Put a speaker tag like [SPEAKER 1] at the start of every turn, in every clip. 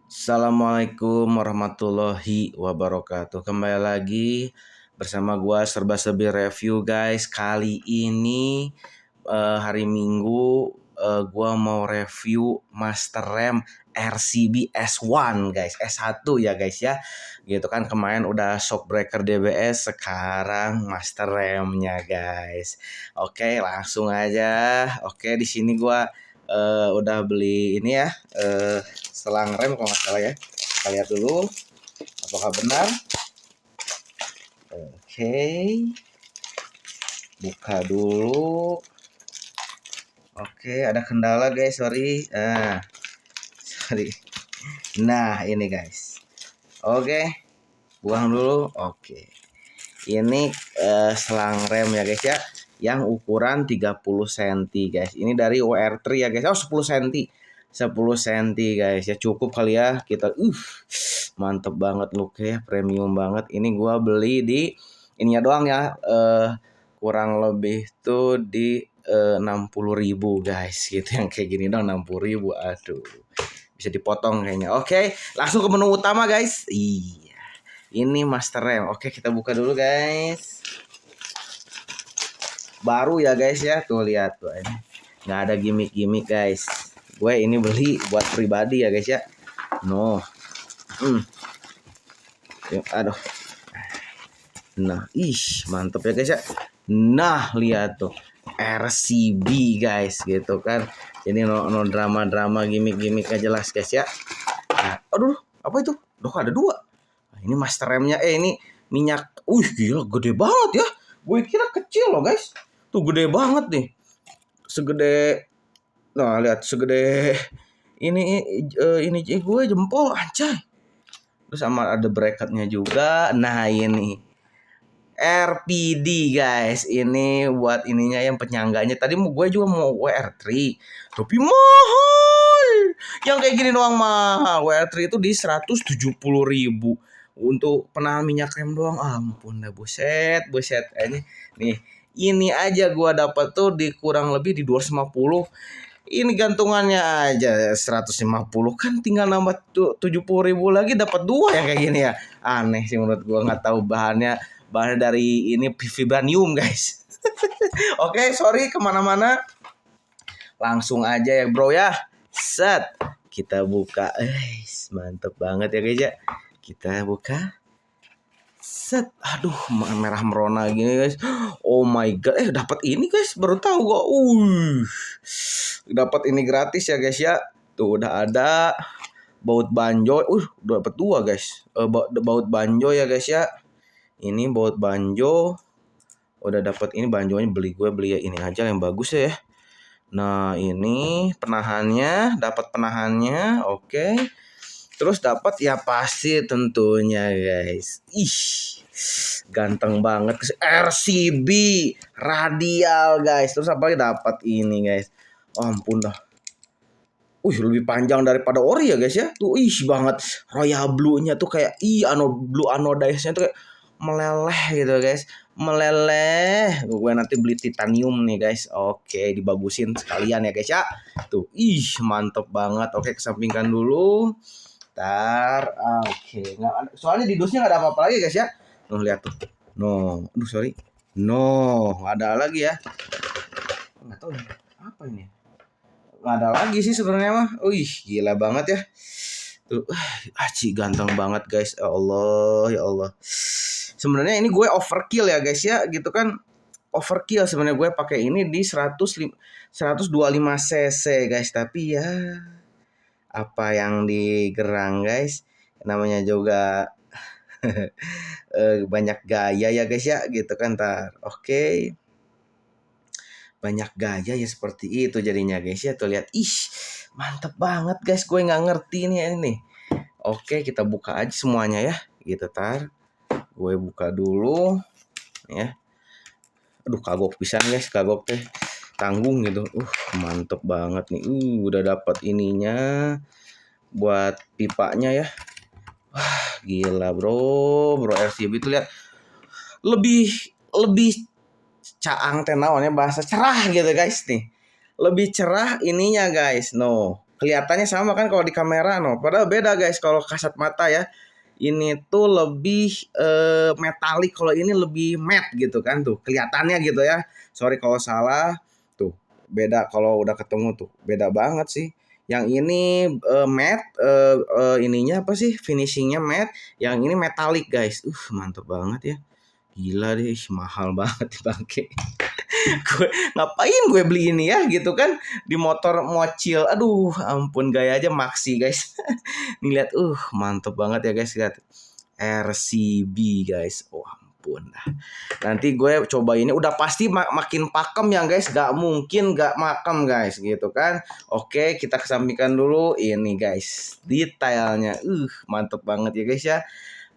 [SPEAKER 1] Assalamualaikum warahmatullahi wabarakatuh. Kembali lagi bersama gua Serba Serbi Review guys. Kali ini hari Minggu gua mau review Master RAM RCB S1 guys. S1 ya guys ya. Gitu kan kemarin udah Shockbreaker DBS, sekarang Master RAM-nya guys. Oke, langsung aja. Oke, di sini gua udah beli ini ya, selang rem kalau nggak salah ya. Kita lihat dulu apakah benar. Oke, buka dulu. Oke, ada kendala guys, sorry. Sorry. Nah, ini guys. Oke, buang dulu. Oke. Ini selang rem ya guys ya, yang ukuran 30 cm guys. Ini dari WR3 ya guys. Oh, 10 cm. 10 cm guys ya, cukup kali ya kita. Mantep banget looknya, premium banget. Ini gua beli di ininya doang ya, kurang lebih tuh di 60.000 guys gitu, yang kayak gini dong 60.000. Aduh, bisa dipotong kayaknya. Oke, langsung ke menu utama guys. Iya, ini Master RAM. Oke, kita buka dulu guys. Baru ya guys ya, tuh lihat tuh ini. Nggak ada gimmick-gimmick guys. Gue ini beli buat pribadi ya guys ya. No. Aduh. Nah, mantep ya guys ya. Nah, lihat tuh. RCB guys gitu kan. Ini no drama-drama gimmick-gimmick aja jelas guys ya. Nah, aduh, apa itu? Duh, ada dua. Nah, ini master remnya, ini minyak. Gila, gede banget ya. Gue kira kecil loh guys. Tuh gede banget nih. Segede, nah lihat segede ini gue jempol anjay. Terus sama ada bracketnya juga. Nah, ini RPD guys, ini buat ininya yang penyangganya. Tadi gue juga mau WR3, tapi mahal. Yang kayak gini doang mahal. WR3 itu di 170.000 untuk penahan minyak rem doang. Ampun dah, buset. Ini aja gue dapat tuh di kurang lebih di 250. Ini gantungannya aja 150, kan tinggal nambah 70.000 lagi dapat dua yang kayak gini ya. Aneh sih menurut gue, nggak tahu bahannya dari ini vibranium guys. Oke, sorry kemana-mana, langsung aja ya bro ya. Set, kita buka. Mantep banget ya guys ya. Kita buka. Set, aduh merah merona gini guys. Oh my god, dapat ini guys, baru tahu gua. Dapat ini gratis ya guys ya. Tuh udah ada baut banjo. Udah dapat dua guys. Baut banjo ya guys ya. Ini baut banjo. Udah dapat ini banjonya, gue beli ya ini aja yang bagus ya. Nah, ini penahannya, dapat penahannya. Oke. Terus dapat ya pasti tentunya guys. Ganteng banget RCB radial guys. Terus apa lagi dapat ini guys. Oh, ampun dah. Lebih panjang daripada ori ya guys ya. Tuh banget. Royal blue-nya tuh kayak blue anodize-nya tuh kayak meleleh gitu guys. Meleleh. Gue nanti beli titanium nih guys. Oke, dibagusin sekalian ya guys ya. Tuh, mantep banget. Oke, kesampingkan dulu. Oke. Soalnya di dusnya nggak ada apa-apa lagi guys ya. Lihat tuh. Sorry. Ada lagi ya. Nggak tahu apa ini. Nggak ada lagi sih sebenarnya mah. Gila banget ya. Tuh, ganteng banget guys. Ya Allah, ya Allah. Sebenarnya ini gue overkill ya guys ya, gitu kan. Overkill sebenarnya gue pakai ini di 125 cc guys, tapi ya apa yang digerang guys. Namanya juga banyak gaya ya guys ya, gitu kan. Oke. Banyak gaya ya, seperti itu jadinya guys ya. Tuh lihat, mantep banget guys. Gue nggak ngerti ini. Oke, kita buka aja semuanya ya, gitu. Gue buka dulu ya. Aduh, kagok pisan guys, kagok teh tanggung gitu. Mantep banget nih. Udah dapat ininya buat pipanya ya. Gila bro RCB itu lihat lebih caang teh naonnya, bahasa cerah gitu guys nih. Lebih cerah ininya guys. kelihatannya sama kan kalau di kamera no. Padahal beda guys kalau kasat mata ya. Ini tuh lebih metalik, kalau ini lebih matte gitu kan tuh. Kelihatannya gitu ya. Sorry kalau salah. Tuh, beda kalau udah ketemu tuh. Beda banget sih. Yang ini matte, ininya apa sih? Finishingnya matte, yang ini metalik guys. Mantep banget ya. Gila deh, mahal banget bangke. Gue ngapain gue beli ini ya gitu kan, di motor mocil. Aduh ampun, gaya aja maksi guys. Nih lihat, mantep banget ya guys, lihat RCB guys. Oh ampun dah. Nanti gue coba ini udah pasti makin pakem ya guys, gak mungkin gak makem guys gitu kan. Oke, kita kesampingkan dulu ini guys, detailnya mantep banget ya guys ya.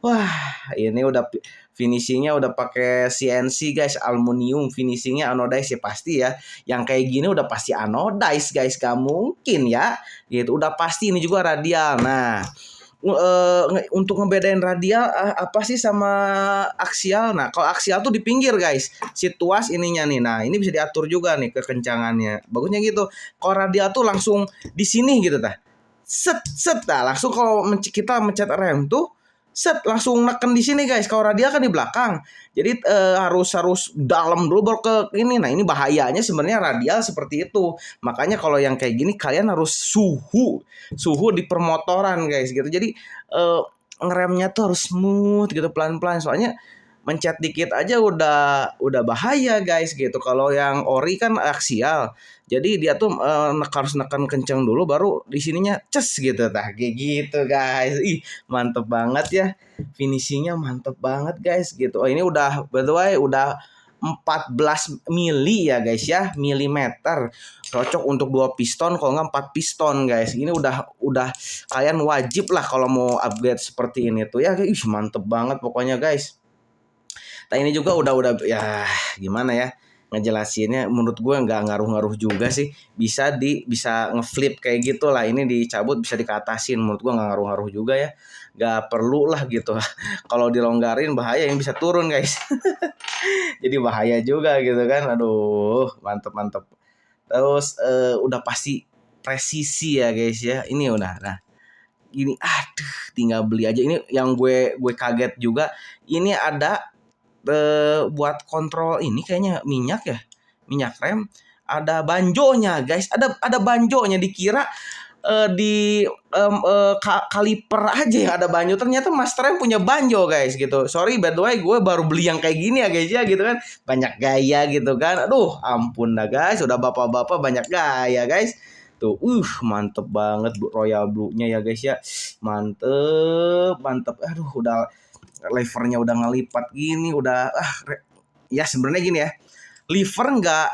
[SPEAKER 1] Wah, ini udah finishingnya udah pakai CNC guys, aluminium finishingnya anodize ya pasti ya. Yang kayak gini udah pasti anodize guys, gak mungkin ya. Gitu, udah pasti ini juga radial. Nah, untuk ngebedain radial apa sih sama aksial? Nah, kalau aksial tuh di pinggir guys, si tuas ininya nih. Nah, ini bisa diatur juga nih kekencangannya. Bagusnya gitu. Kalau radial tuh langsung di sini gitu tah. Set set, nah langsung kalau kita mencet rem tuh set langsung neken di sini guys. Kalau radial kan di belakang. Jadi harus dalam dulu baru ke ini. Nah, ini bahayanya sebenarnya radial seperti itu. Makanya kalau yang kayak gini kalian harus suhu di permotoran guys gitu. Jadi ngeremnya tuh harus smooth gitu, pelan-pelan. Soalnya mencet dikit aja udah bahaya guys gitu. Kalau yang ori kan aksial. Jadi dia tuh harus neken kenceng dulu baru di sininya ces gitu tah. Kayak gitu guys. Mantep banget ya. Finishingnya mantep banget guys gitu. Oh, ini udah by the way udah 14 mili ya guys ya, milimeter. Cocok untuk 2 piston kalau nggak 4 piston guys. Ini udah kalian wajib lah kalau mau upgrade seperti ini tuh ya. Mantep banget pokoknya guys. Nah, ini juga udah ya gimana ya ngejelasinnya, menurut gue nggak ngaruh-ngaruh juga sih, bisa ngeflip kayak gitu lah, ini dicabut bisa dikatasin, menurut gue nggak ngaruh-ngaruh juga ya, nggak perlu lah gitu. Kalau dilonggarin bahaya, yang bisa turun guys. Jadi bahaya juga gitu kan. Aduh mantep. Terus udah pasti presisi ya guys ya, ini udah. Nah ini aduh tinggal beli aja. Ini yang gue kaget juga, ini ada buat kontrol ini kayaknya minyak rem, ada banjonya guys, ada banjonya. Dikira di kaliper aja yang ada banjo, ternyata Master Rem punya banjo guys gitu. Sorry by the way, gue baru beli yang kayak gini ya guys ya gitu kan, banyak gaya gitu kan. Aduh ampun dah guys, udah bapak-bapak banyak gaya guys. Tuh, mantep banget Royal Blue-nya ya guys ya. Mantep. Aduh, udah levernya udah ngelipat gini, udah ya sebenarnya gini ya, lever nggak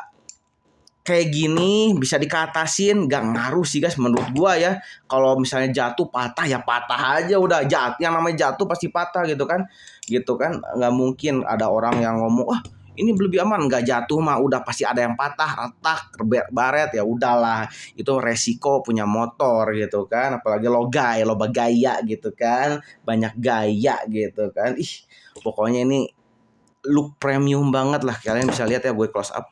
[SPEAKER 1] kayak gini bisa dikatasin nggak ngaruh sih guys menurut gua ya. Kalau misalnya jatuh patah ya patah aja, udah jatuh, yang namanya jatuh pasti patah gitu kan, nggak mungkin ada orang yang ngomong ini lebih aman, nggak jatuh mah udah pasti ada yang patah, retak, baret, ya udahlah itu resiko punya motor gitu kan, apalagi lo gaya gitu kan, banyak gaya gitu kan. Pokoknya ini look premium banget lah, kalian bisa lihat ya, gue close up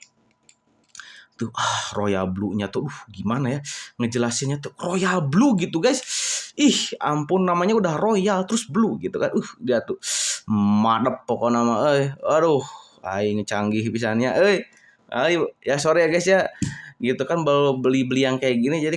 [SPEAKER 1] tuh. Royal Blue-nya tuh gimana ya ngejelasinnya tuh, Royal Blue gitu guys. Ampun, namanya udah Royal terus Blue gitu kan. Dia tuh madep pokoknya nama aduh aing canggih pisannya ayo ya, sorry ya guys ya gitu kan, baru beli yang kayak gini jadi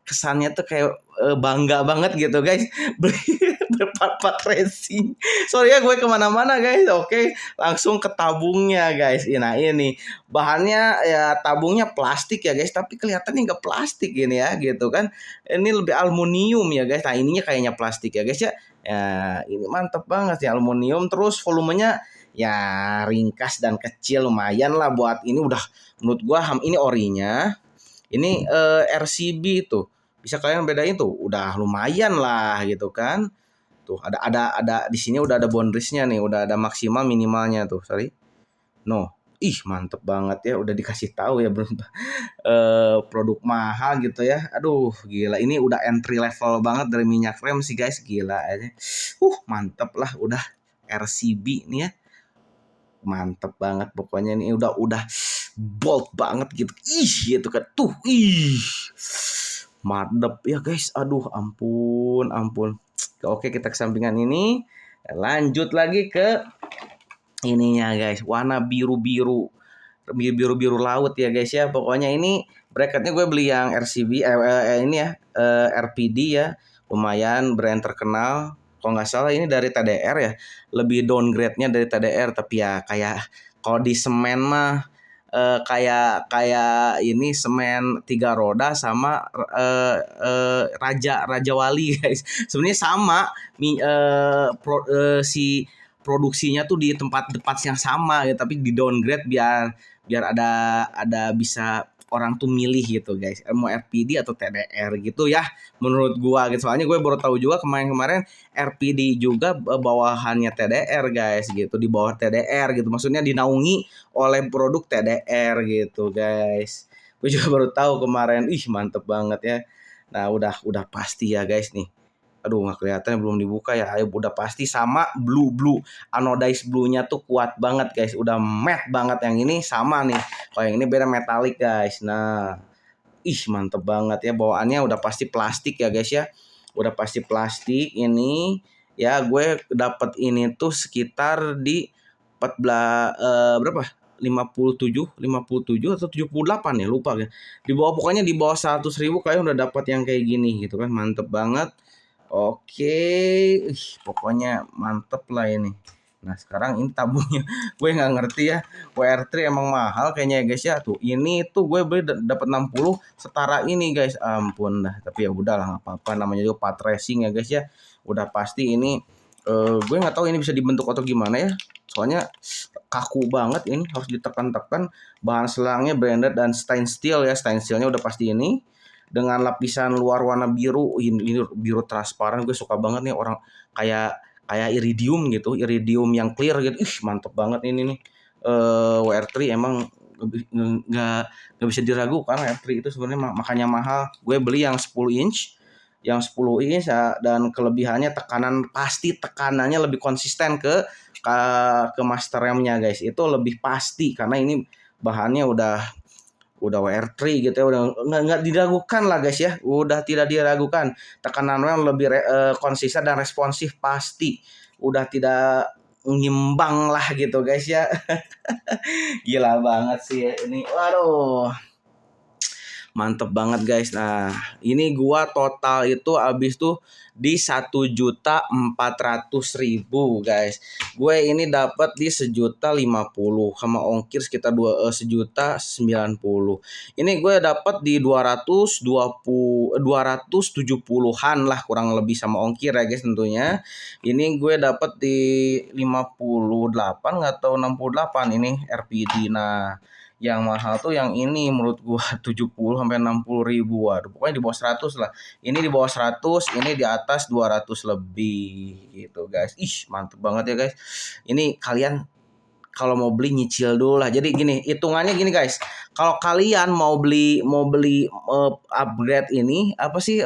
[SPEAKER 1] kesannya tuh kayak bangga banget gitu guys. Beli berpart-part racing. Sorry ya gue kemana-mana guys. Oke, langsung ke tabungnya guys. Nah ini bahannya ya tabungnya plastik ya guys, tapi kelihatannya nggak plastik ini ya gitu kan. Ini lebih aluminium ya guys. Nah ininya kayaknya plastik ya guys ya. Ya ini mantep banget ya, aluminium. Terus volumenya ya ringkas dan kecil, lumayan lah buat ini. Udah menurut gua ini orinya, ini RCB tuh bisa kalian bedain tuh, udah lumayan lah gitu kan. Tuh ada di sini udah ada boundariesnya nih, udah ada maksimal minimalnya tuh. Sorry, no. Mantep banget ya, udah dikasih tahu ya belum produk mahal gitu ya. Aduh gila, ini udah entry level banget dari minyak rem sih guys, gila aja. Mantep lah, udah RCB nih ya. Mantep banget pokoknya, ini udah bold banget gitu. Gitu kan tuh. madep ya guys. Aduh ampun ampun. Oke, kita kesampingan ini. Lanjut lagi ke ininya guys, warna biru-biru laut ya guys ya. Pokoknya ini bracketnya gue beli yang RCB ini ya, RPD ya. Lumayan brand terkenal. Kalau nggak salah ini dari TDR ya. Lebih downgrade-nya dari TDR, tapi ya kayak kalau di semen mah kayak kayak ini semen 3 roda sama Raja Raja Wali guys. Sebenarnya sama si produksinya tuh di tempat yang sama ya, tapi di downgrade biar biar ada bisa orang tuh milih gitu guys, mau RPD atau TDR gitu ya menurut gua gitu. Soalnya gue baru tahu juga kemarin-kemarin RPD juga bawahannya TDR guys gitu, di bawah TDR gitu, maksudnya dinaungi oleh produk TDR gitu guys. Gue juga baru tahu kemarin. Ih mantep banget ya. Nah udah pasti ya guys nih. Aduh nggak kelihatan, belum dibuka ya. Ayo udah pasti sama blue anodized blue-nya tuh kuat banget guys. Udah matte banget yang ini sama nih. Kalau yang ini beda metalik guys. Nah, ih mantep banget ya, bawaannya udah pasti plastik ya guys ya. Udah pasti plastik ini. Ya gue dapet ini tuh sekitar di 14 berapa? 57 atau 78 ya, lupa ya. Di bawah, pokoknya di bawah 100.000 kalian udah dapat yang kayak gini gitu kan. Mantep banget. Oke, pokoknya mantep lah ini. Nah sekarang ini tabungnya gue nggak ngerti ya. WR3 emang mahal kayaknya ya guys ya. Tuh ini tuh gue beli dapat 60 setara ini guys. Ampun dah. Tapi ya udahlah nggak apa-apa. Namanya juga part racing ya guys ya. Udah pasti ini gue nggak tahu ini bisa dibentuk atau gimana ya. Soalnya kaku banget ini, harus ditekan-tekan. Bahan selangnya branded dan stainless steel ya. Stainless steelnya udah pasti ini dengan lapisan luar warna biru. Ini biru transparan, gue suka banget nih orang kayak kayak iridium gitu, iridium yang clear gitu. Ih mantep banget ini nih. WR3 emang nggak bisa diragukan. WR3 itu sebenarnya makanya mahal. Gue beli yang 10 inch, ya, dan kelebihannya tekanannya lebih konsisten ke master remnya guys. Itu lebih pasti karena ini bahannya udah WR3 gitu ya, udah nggak diragukan lah guys ya, udah tidak diragukan. Tekanan rem lebih konsisten dan responsif pasti, udah tidak ngimbang lah gitu guys ya. Gila banget sih ya ini, waduh mantep banget guys. Nah ini gua total itu habis tuh di 1.400.000 guys. Gue ini dapat di 1.050.000 sama ongkir sekitar 1.090.000. Ini gue dapat di 270-an lah kurang lebih sama ongkir ya guys tentunya. Ini gue dapat di 58 nggak tahu 68 ini RPD. Nah yang mahal tuh yang ini menurut gua 70 sampai 60.000. Waduh, pokoknya di bawah 100 lah. Ini di bawah 100, ini di atas 200 lebih gitu guys. Ih, mantep banget ya guys. Ini kalian kalau mau beli nyicil dulu lah. Jadi gini, hitungannya gini guys. Kalau kalian mau beli upgrade ini apa sih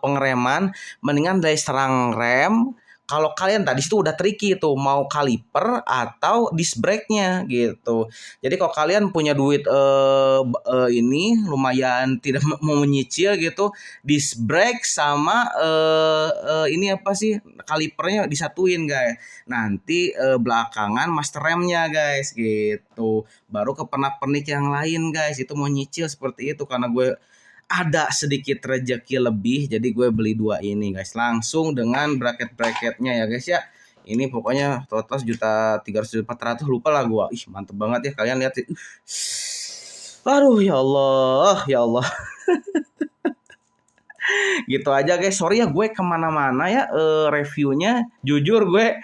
[SPEAKER 1] pengereman, mendingan dari serang rem. Kalau kalian tadi situ udah tricky tuh, mau kaliper atau disc brake-nya gitu. Jadi kalau kalian punya duit ini lumayan tidak mau menyicil gitu, disc brake sama ini apa sih kalipernya disatuin guys. Nanti belakangan master remnya guys gitu. Baru ke pernak-pernik yang lain guys. Itu mau nyicil seperti itu karena gue ada sedikit rezeki lebih, jadi gue beli 2 ini guys langsung dengan bracket-bracketnya ya guys ya. Ini pokoknya total 1.300.400 lupa lah gue. Ih mantep banget ya, kalian lihat sih. Aduh ya Allah. Gitu aja guys. Sorry ya gue kemana-mana ya reviewnya. Jujur gue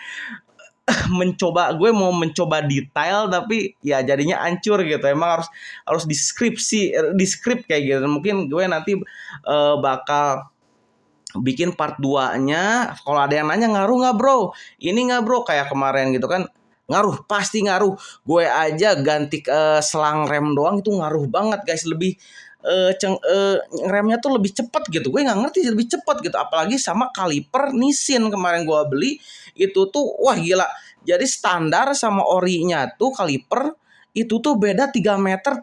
[SPEAKER 1] gue mau mencoba detail tapi ya jadinya hancur gitu. Emang harus di script kayak gitu. Mungkin gue nanti bakal bikin part 2-nya. Kalau ada yang nanya ngaruh nggak bro, ini nggak bro, kayak kemarin gitu kan. Ngaruh, pasti ngaruh. Gue aja ganti selang rem doang itu ngaruh banget guys. Lebih remnya tuh lebih cepat gitu. Gue nggak ngerti lebih cepat gitu. Apalagi sama kaliper Nissin kemarin gue beli itu tuh wah gila. Jadi standar sama orinya tuh kaliper itu tuh beda 3 meter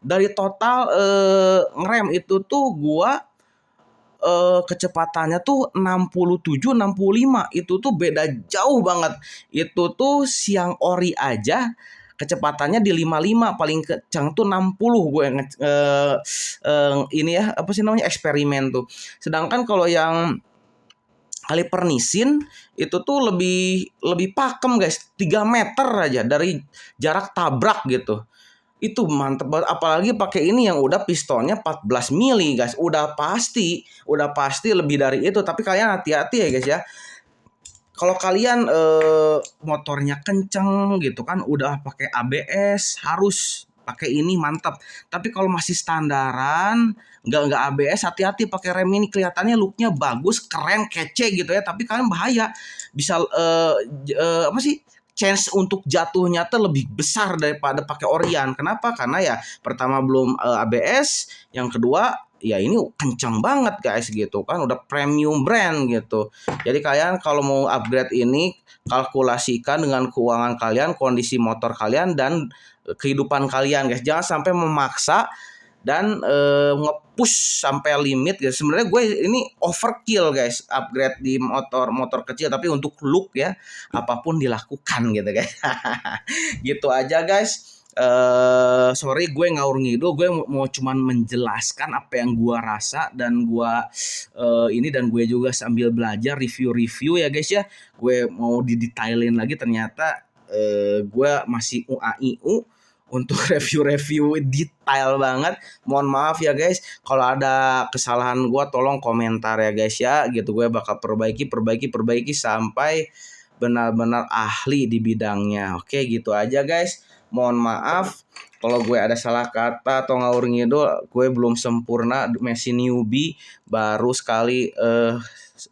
[SPEAKER 1] dari total ngerem itu tuh gua kecepatannya tuh 67 65 itu tuh beda jauh banget. Itu tuh siang ori aja kecepatannya di 55, paling kencang tuh 60 gue ini ya apa sih namanya eksperimen tuh. Sedangkan kalau yang Hypernisin itu tuh lebih lebih pakem guys, 3 meter aja dari jarak tabrak gitu. Itu mantep banget, apalagi pakai ini yang udah pistonnya 14 mili guys. Udah pasti lebih dari itu. Tapi kalian hati-hati ya guys ya. Kalau kalian motornya kenceng gitu kan, udah pakai ABS, harus pakai ini mantap. Tapi kalau masih standaran, nggak ABS, hati-hati pakai rem ini, kelihatannya looknya bagus, keren, kece gitu ya. Tapi kalian bahaya, bisa apa sih? Chance untuk jatuhnya tuh lebih besar daripada pakai Orion. Kenapa? Karena ya pertama belum ABS, yang kedua ya ini kenceng banget guys gitu kan, udah premium brand gitu. Jadi kalian kalau mau upgrade ini, kalkulasikan dengan keuangan kalian, kondisi motor kalian, dan kehidupan kalian guys. Jangan sampai memaksa dan nge-push sampai limit guys. Sebenarnya gue ini overkill guys, upgrade di motor kecil, tapi untuk look ya apapun dilakukan gitu guys. Gitu aja guys. Sorry gue ngawur ngidul, gue mau cuman menjelaskan apa yang gue rasa, dan gue dan gue juga sambil belajar review-review ya guys ya. Gue mau didetailin lagi, ternyata gue masih UAIU untuk review-review detail banget. Mohon maaf ya guys, kalau ada kesalahan gue tolong komentar ya guys ya, gitu. Gue bakal perbaiki sampai benar-benar ahli di bidangnya. Oke, gitu aja guys. Mohon maaf kalau gue ada salah kata atau ngawur ngidul. Gue belum sempurna, masih newbie, baru sekali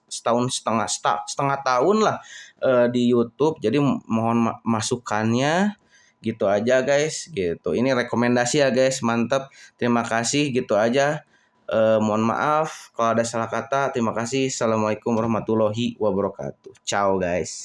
[SPEAKER 1] setengah tahun lah di YouTube. Jadi mohon masukannya. Gitu aja guys, gitu. Ini rekomendasi ya guys, mantap. Terima kasih, gitu aja. Mohon maaf kalau ada salah kata. Terima kasih. Assalamualaikum warahmatullahi wabarakatuh. Ciao guys.